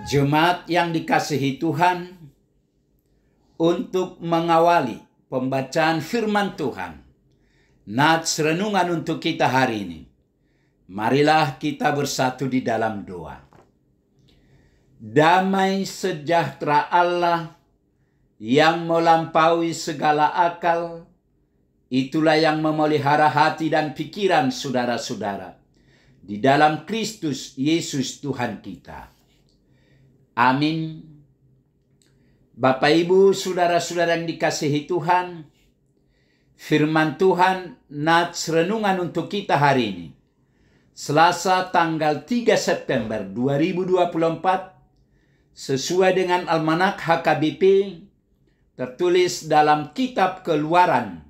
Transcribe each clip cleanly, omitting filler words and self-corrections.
Jemaat yang dikasihi Tuhan, untuk mengawali pembacaan firman Tuhan, nats renungan untuk kita hari ini, marilah kita bersatu di dalam doa. Damai sejahtera Allah yang melampaui segala akal, itulah yang memelihara hati dan pikiran saudara-saudara di dalam Kristus Yesus Tuhan kita. Amin. Bapak, Ibu, saudara-saudara yang dikasihi Tuhan, firman Tuhan nats renungan untuk kita hari ini, Selasa tanggal 3 September 2024, sesuai dengan Almanak HKBP, tertulis dalam kitab Keluaran,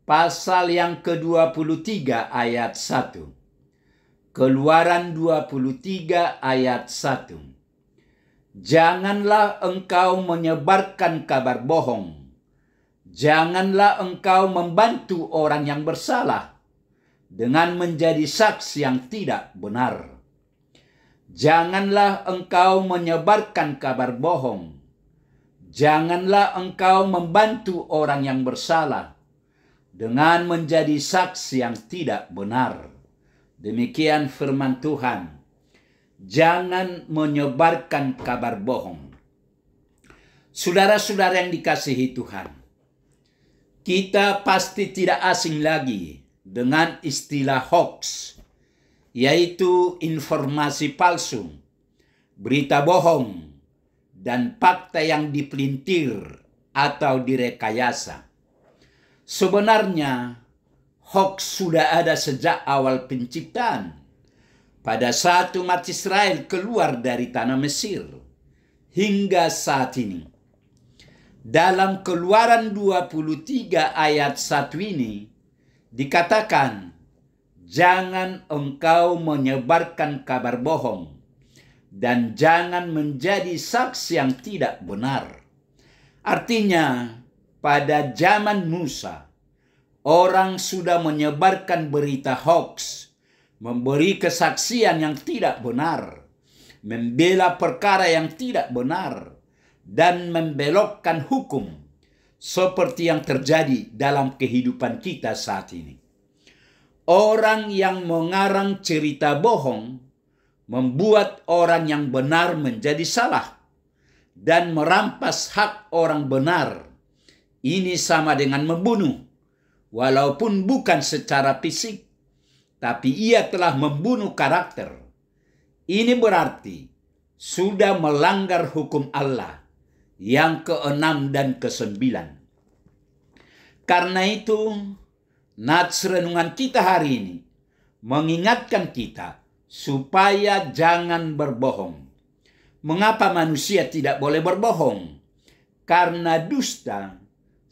pasal yang ke-23 ayat 1. Keluaran 23 ayat 1. Janganlah engkau menyebarkan kabar bohong. Janganlah engkau membantu orang yang bersalah dengan menjadi saksi yang tidak benar. Janganlah engkau menyebarkan kabar bohong. Janganlah engkau membantu orang yang bersalah dengan menjadi saksi yang tidak benar. Demikian firman Tuhan. Jangan menyebarkan kabar bohong. Saudara-saudara yang dikasihi Tuhan, kita pasti tidak asing lagi dengan istilah hoax, yaitu informasi palsu, berita bohong, dan fakta yang dipelintir atau direkayasa. Sebenarnya, hoax sudah ada sejak awal penciptaan. Pada saat umat Israel keluar dari tanah Mesir hingga saat ini. Dalam Keluaran 23 ayat 1 ini dikatakan, jangan engkau menyebarkan kabar bohong dan jangan menjadi saksi yang tidak benar. Artinya, pada zaman Musa, orang sudah menyebarkan berita hoax, memberi kesaksian yang tidak benar, membela perkara yang tidak benar, dan membelokkan hukum seperti yang terjadi dalam kehidupan kita saat ini. Orang yang mengarang cerita bohong membuat orang yang benar menjadi salah dan merampas hak orang benar. Ini sama dengan membunuh, walaupun bukan secara fisik, tapi ia telah membunuh karakter. Ini berarti sudah melanggar hukum Allah yang ke-6 dan ke-9. Karena itu, nats renungan kita hari ini mengingatkan kita supaya jangan berbohong. Mengapa manusia tidak boleh berbohong? Karena dusta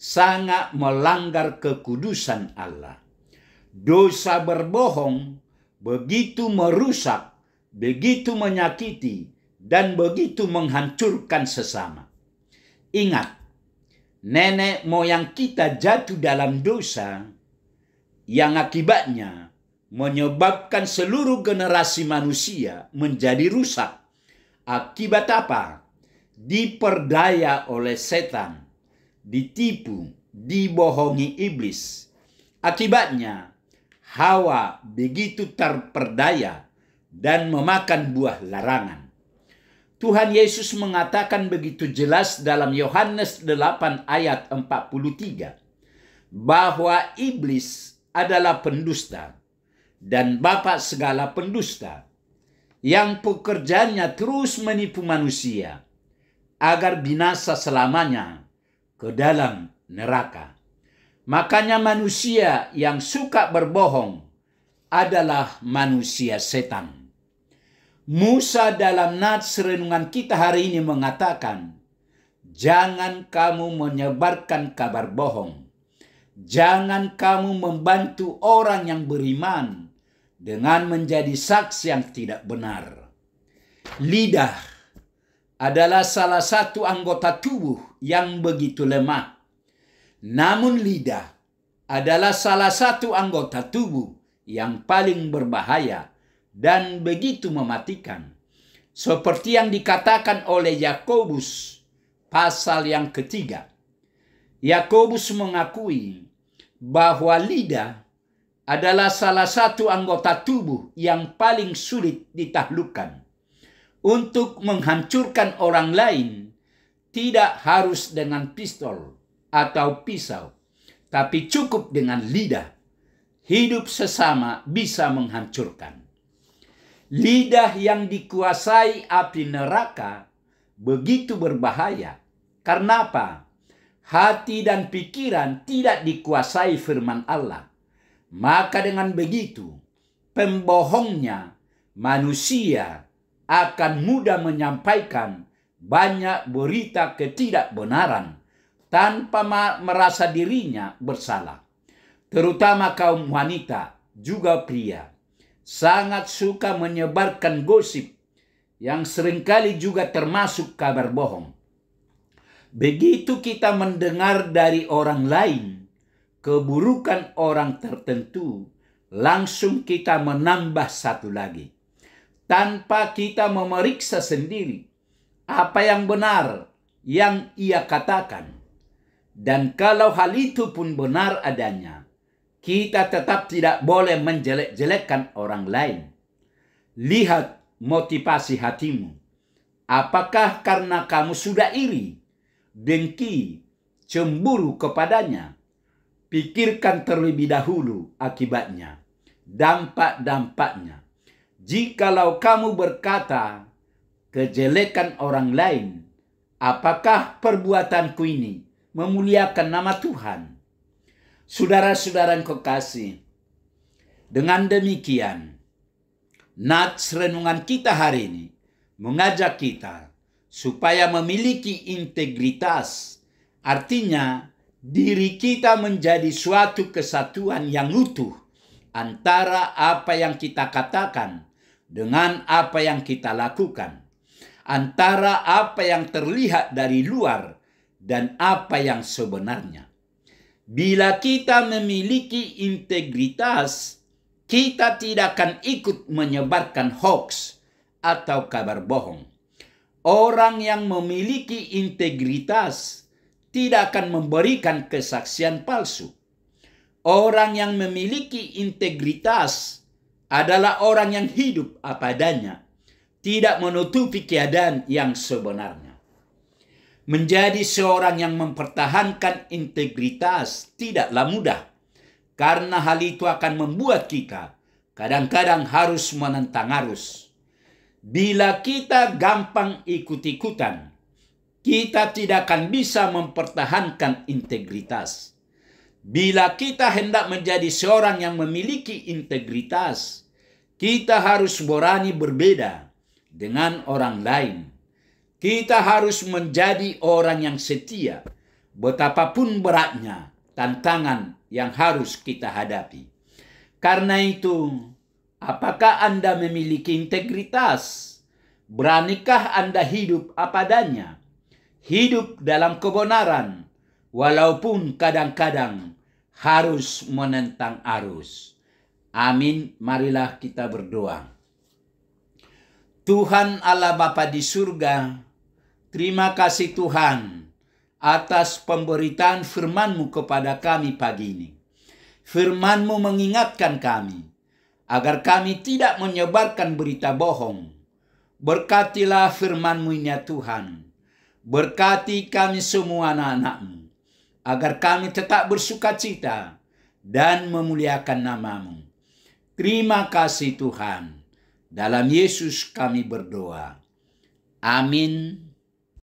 sangat melanggar kekudusan Allah. Dosa berbohong begitu merusak, begitu menyakiti, dan begitu menghancurkan sesama. Ingat, nenek moyang kita jatuh dalam dosa yang akibatnya menyebabkan seluruh generasi manusia menjadi rusak. Akibat apa? Diperdaya oleh setan, ditipu, dibohongi iblis. Akibatnya, Hawa begitu terperdaya dan memakan buah larangan. Tuhan Yesus mengatakan begitu jelas dalam Yohanes 8 ayat 43 bahwa iblis adalah pendusta dan bapa segala pendusta yang pekerjaannya terus menipu manusia agar binasa selamanya ke dalam neraka. Makanya manusia yang suka berbohong adalah manusia setan. Musa dalam nats renungan kita hari ini mengatakan, jangan kamu menyebarkan kabar bohong. Jangan kamu membantu orang yang beriman dengan menjadi saksi yang tidak benar. Lidah adalah salah satu anggota tubuh yang begitu lemah. Namun lidah adalah salah satu anggota tubuh yang paling berbahaya dan begitu mematikan. Seperti yang dikatakan oleh Yakobus pasal yang ketiga. Yakobus mengakui bahwa lidah adalah salah satu anggota tubuh yang paling sulit ditaklukkan. Untuk menghancurkan orang lain tidak harus dengan pistol atau pisau, tapi cukup dengan lidah. Hidup sesama bisa menghancurkan. Lidah yang dikuasai api neraka begitu berbahaya. Karena apa? Hati dan pikiran tidak dikuasai firman Allah. Maka dengan begitu, pembohongnya manusia akan mudah menyampaikan banyak berita ketidakbenaran tanpa merasa dirinya bersalah. Terutama kaum wanita, juga pria, sangat suka menyebarkan gosip yang seringkali juga termasuk kabar bohong. Begitu kita mendengar dari orang lain keburukan orang tertentu, langsung kita menambah satu lagi. Tanpa kita memeriksa sendiri apa yang benar yang ia katakan. Dan kalau hal itu pun benar adanya, kita tetap tidak boleh menjelek-jelekkan orang lain. Lihat motivasi hatimu. Apakah karena kamu sudah iri, dengki, cemburu kepadanya? Pikirkan terlebih dahulu akibatnya, dampak-dampaknya. Jikalau kamu berkata kejelekan orang lain, apakah perbuatanku ini memuliakan nama Tuhan? Saudara-saudara yang kekasih, dengan demikian, nats renungan kita hari ini mengajak kita supaya memiliki integritas. Artinya, diri kita menjadi suatu kesatuan yang utuh antara apa yang kita katakan dengan apa yang kita lakukan, antara apa yang terlihat dari luar dan apa yang sebenarnya. Bila kita memiliki integritas, kita tidak akan ikut menyebarkan hoax atau kabar bohong. Orang yang memiliki integritas tidak akan memberikan kesaksian palsu. Orang yang memiliki integritas adalah orang yang hidup apa adanya, tidak menutupi keadaan yang sebenarnya. Menjadi seorang yang mempertahankan integritas tidaklah mudah, karena hal itu akan membuat kita kadang-kadang harus menentang arus. Bila kita gampang ikut-ikutan, kita tidak akan bisa mempertahankan integritas. Bila kita hendak menjadi seorang yang memiliki integritas, kita harus berani berbeda dengan orang lain. Kita harus menjadi orang yang setia, betapapun beratnya tantangan yang harus kita hadapi. Karena itu, apakah Anda memiliki integritas? Beranikah Anda hidup apa adanya? Hidup dalam kebenaran, walaupun kadang-kadang harus menentang arus. Amin. Marilah kita berdoa. Tuhan Allah Bapa di surga, terima kasih Tuhan atas pemberitaan firman-Mu kepada kami pagi ini. Firman-Mu mengingatkan kami agar kami tidak menyebarkan berita bohong. Berkatilah firman-Mu ini ya Tuhan. Berkati kami semua anak-anak-Mu, agar kami tetap bersukacita dan memuliakan nama-Mu. Terima kasih Tuhan. Dalam Yesus kami berdoa. Amin.